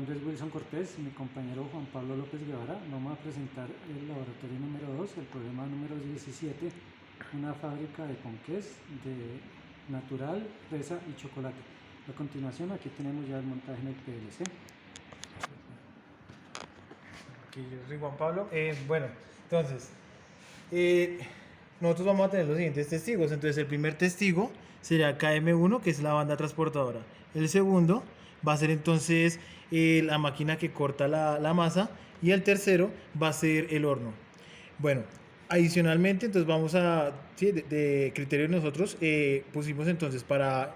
nombre es Wilson Cortés y mi compañero Juan Pablo López Guevara. Vamos a presentar el laboratorio número 2, el problema número 17, una fábrica de ponqués de natural, fresa y chocolate. A continuación aquí tenemos ya el montaje en el PLC. Aquí yo soy Juan Pablo. Entonces, nosotros vamos a tener los siguientes testigos. Entonces, el primer testigo será KM1, que es la banda transportadora. El segundo va a ser entonces la máquina que corta la masa. Y el tercero va a ser el horno. Bueno, adicionalmente, entonces vamos a, sí, de criterio de nosotros, pusimos entonces para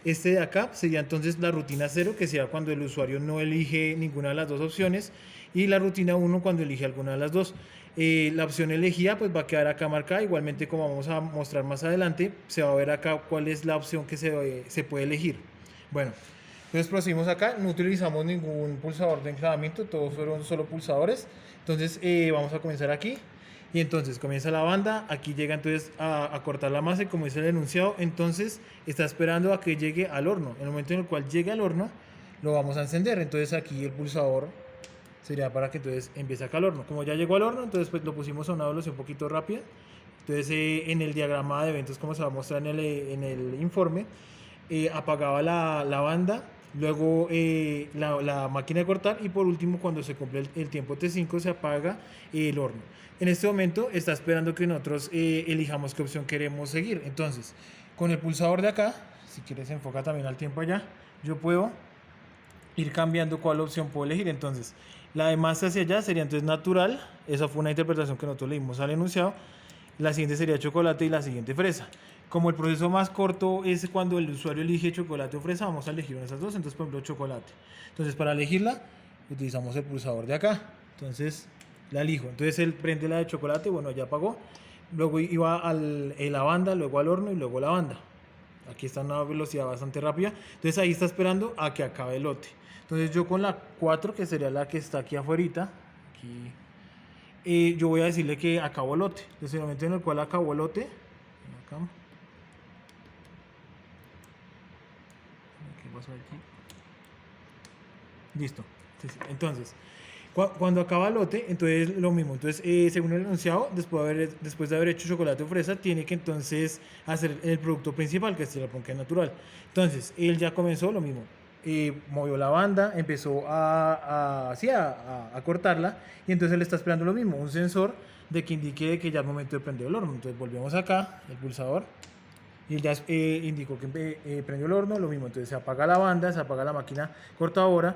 este de acá, sería entonces la rutina 0, que sea cuando el usuario no elige ninguna de las dos opciones, y la rutina 1 cuando elige alguna de las dos. La opción elegida pues va a quedar acá marcada, igualmente como vamos a mostrar más adelante, se va a ver acá cuál es la opción que se puede elegir. Bueno, entonces procedimos acá, no utilizamos ningún pulsador de enclavamiento, todos fueron solo pulsadores. Entonces vamos a comenzar aquí. Y entonces comienza la banda, aquí llega entonces a cortar la masa y como dice el enunciado, entonces está esperando a que llegue al horno. En el momento en el cual llegue al horno, lo vamos a encender. Entonces aquí el pulsador sería para que entonces empiece acá al horno. Como ya llegó al horno, entonces pues lo pusimos a una velocidad un poquito rápida. Entonces en el diagrama de eventos, como se va a mostrar en el informe, apagaba la banda, luego la máquina de cortar y por último cuando se cumple el tiempo T5 se apaga el horno. En este momento está esperando que nosotros elijamos qué opción queremos seguir. Entonces con el pulsador de acá, si quieres enfoca también al tiempo allá, yo puedo ir cambiando cuál opción puedo elegir. Entonces la de más hacia allá sería entonces natural, esa fue una interpretación que nosotros leímos al enunciado. La siguiente sería chocolate y la siguiente fresa. Como el proceso más corto es cuando el usuario elige chocolate o fresa, vamos a elegir una de esas dos. Entonces, por ejemplo, chocolate. Entonces, para elegirla, utilizamos el pulsador de acá. Entonces, la elijo. Entonces, él prende la de chocolate, bueno, ya apagó. Luego iba a la banda, luego al horno y luego la banda. Aquí está a una velocidad bastante rápida. Entonces, ahí está esperando a que acabe el lote. Entonces, yo con la 4, que sería la que está aquí afuera, aquí, yo voy a decirle que acabó el lote. Entonces, en el momento en el cual acabó el lote, acá, ¿qué pasó aquí? Listo. Entonces, cuando acaba el lote, entonces lo mismo. Entonces, según el enunciado, después de haber hecho chocolate o fresa, tiene que entonces hacer el producto principal, que es el ponqué natural. Entonces, él ya comenzó lo mismo. Movió la banda, empezó a cortarla y entonces él está esperando lo mismo, un sensor de que indique que ya es momento de prender el horno. Entonces volvemos acá, el pulsador, y él ya indicó que prendió el horno, lo mismo. Entonces se apaga la banda, se apaga la máquina cortadora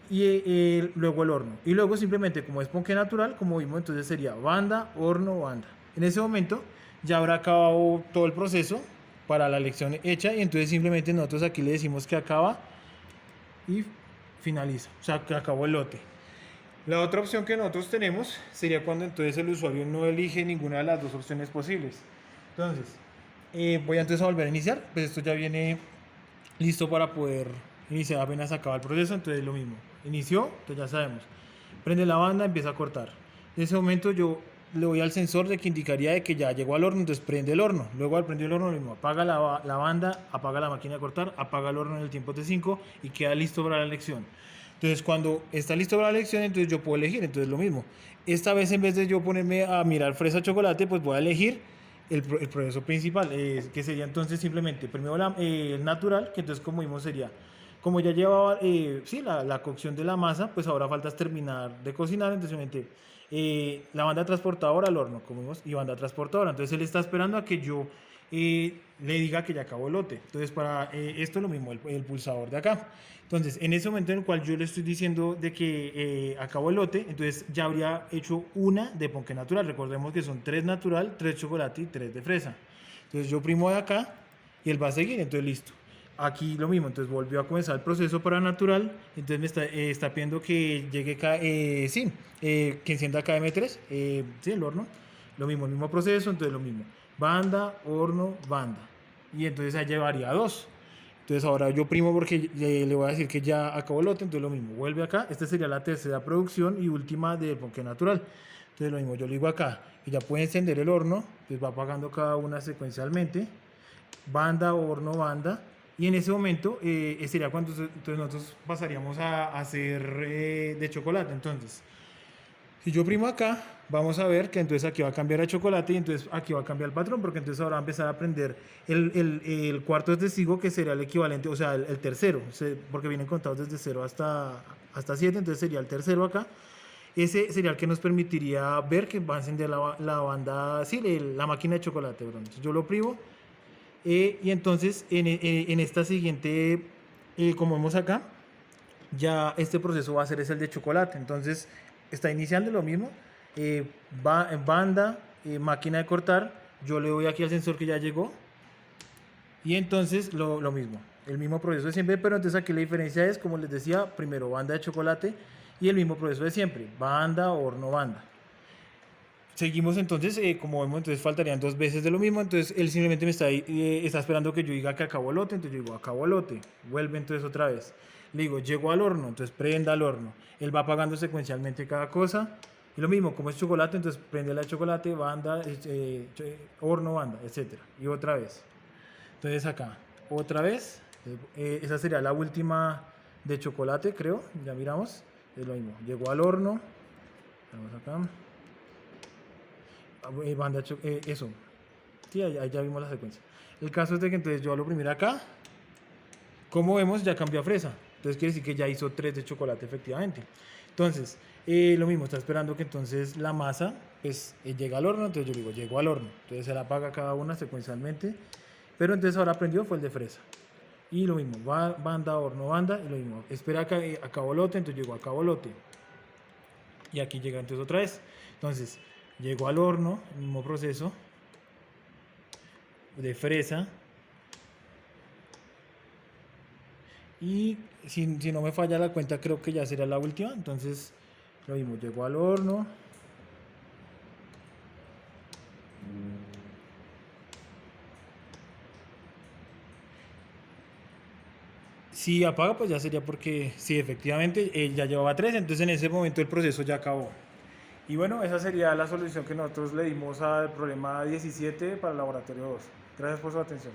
y luego el horno. Y luego simplemente como es ponqué natural, como vimos, entonces sería banda, horno, banda. En ese momento ya habrá acabado todo el proceso para la elección hecha y entonces simplemente nosotros aquí le decimos que acaba y finaliza, o sea que acabó el lote. La otra opción que nosotros tenemos sería cuando entonces el usuario no elige ninguna de las dos opciones posibles. Entonces, voy entonces a volver a iniciar, pues esto ya viene listo para poder iniciar apenas acaba el proceso. Entonces lo mismo, inició, entonces ya sabemos, prende la banda, empieza a cortar. En ese momento yo le voy al sensor de que indicaría de que ya llegó al horno, entonces prende el horno. Luego al prender el horno lo mismo, apaga la banda, apaga la máquina de cortar, apaga el horno en el tiempo T5 y queda listo para la elección. Entonces cuando está listo para la elección, entonces yo puedo elegir. Entonces lo mismo, esta vez en vez de yo ponerme a mirar fresa chocolate, pues voy a elegir el proceso principal, que sería entonces simplemente primero el natural, que entonces como vimos sería, como ya llevaba sí, la cocción de la masa, pues ahora falta es terminar de cocinar. Entonces simplemente la banda transportadora al horno, como vimos, y banda transportadora. Entonces él está esperando a que yo le diga que ya acabó el lote. Entonces para esto lo mismo, el pulsador de acá. Entonces en ese momento en el cual yo le estoy diciendo de que acabó el lote, entonces ya habría hecho una de ponqué natural. Recordemos que son 3 natural, 3 chocolate y 3 de fresa. Entonces yo primo de acá y él va a seguir, entonces listo. Aquí lo mismo, entonces volvió a comenzar el proceso para natural. Entonces me está pidiendo que llegue que encienda KM3, sí, el horno. Lo mismo, el mismo proceso, entonces lo mismo. Banda, horno, banda. Y entonces ahí llevaría 2. Entonces ahora yo primo porque le voy a decir que ya acabó el lote, entonces lo mismo, vuelve acá. Esta sería la tercera producción y última del ponqué natural. Entonces lo mismo, yo le digo acá, que ya puede encender el horno, entonces va apagando cada una secuencialmente. Banda, horno, banda. Y en ese momento sería cuando entonces nosotros pasaríamos a hacer de chocolate. Entonces, si yo primo acá, vamos a ver que entonces aquí va a cambiar a chocolate y entonces aquí va a cambiar el patrón, porque entonces ahora va a empezar a aprender el cuarto testigo, que sería el equivalente, o sea, el tercero, porque vienen contados desde 0 hasta 7, entonces sería el tercero acá. Ese sería el que nos permitiría ver que va a encender la banda, sí, la máquina de chocolate. Perdón. Entonces yo lo primo y entonces en esta siguiente, como vemos acá, ya este proceso va a ser el de chocolate. Entonces está iniciando lo mismo, banda, máquina de cortar, yo le doy aquí al sensor que ya llegó y entonces lo mismo, el mismo proceso de siempre, pero entonces aquí la diferencia es, como les decía, primero banda de chocolate y el mismo proceso de siempre, banda, horno, banda. Seguimos entonces, como vemos, entonces faltarían 2 veces de lo mismo, entonces él simplemente me está esperando que yo diga que acabó el lote, entonces yo digo acabó el lote, vuelve entonces otra vez. Le digo, llegó al horno, entonces prenda al horno. Él va apagando secuencialmente cada cosa. Y lo mismo, como es chocolate, entonces prende la chocolate, banda, horno, banda, etc. Y otra vez. Entonces acá, otra vez. Esa sería la última de chocolate, creo. Ya miramos. Es lo mismo. Llegó al horno. Vamos acá. Banda, eso. Sí, ahí ya vimos la secuencia. El caso es de que entonces yo lo primero acá. Como vemos, ya cambió a fresa. Entonces quiere decir que ya hizo 3 de chocolate efectivamente. Entonces, lo mismo, está esperando que entonces la masa pues llegue al horno. Entonces yo digo, llegó al horno. Entonces se la apaga cada una secuencialmente. Pero entonces ahora aprendió fue el de fresa. Y lo mismo, banda, horno, banda. Y lo mismo, espera que acabó lote. Entonces llegó a cabo lote. Y aquí llega entonces otra vez. Entonces, llegó al horno, el mismo proceso de fresa. Y si no me falla la cuenta, creo que ya será la última. Entonces, lo mismo, llegó al horno. Si apaga, pues ya sería porque, sí, efectivamente, ya llevaba 3. Entonces, en ese momento el proceso ya acabó. Y bueno, esa sería la solución que nosotros le dimos al problema 17 para el laboratorio 2. Gracias por su atención.